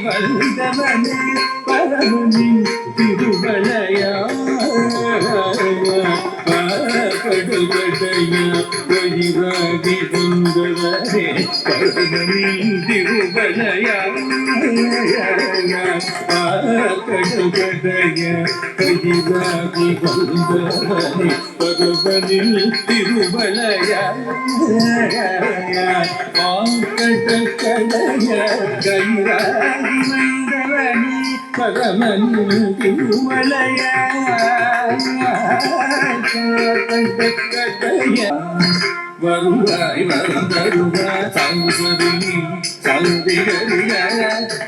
வந்தவனே பரமனின் திருமலையா படுகடையா வழிவாகி வந்தவனே பரமனின் திருமலையா கடுகடையா வழிவாகி வந்தவனே பரமனின் திருமலையா கடைய கைராகி வந்தவனே பரமனின் திருமலையா வருவாய் வரம் தருவாய் சௌசரி சௌதிகரியா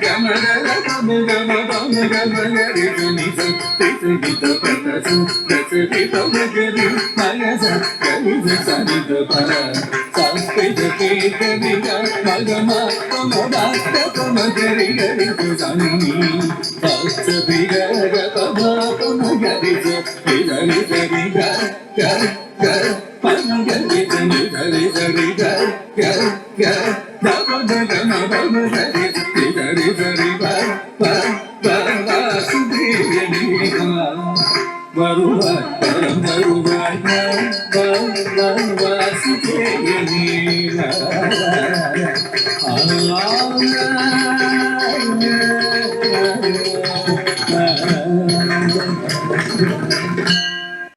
கமல கம கம கம கமகரி துணி சத்தித பதசு ரசதித மகரி மயச கரித சரித பர சஸ்தித கேதனிக மகம கமதாஸ்த கமகரி கரி துசனி சஸ்திக கம கமகரி துசனி சரி க க க பங்கரி தனி ஹரி ஹரி க க க தப தக மப ஹரி ஹரி ஹரி ப ப ப வாசுதேவனி வருவாய் பரம் வருவாய்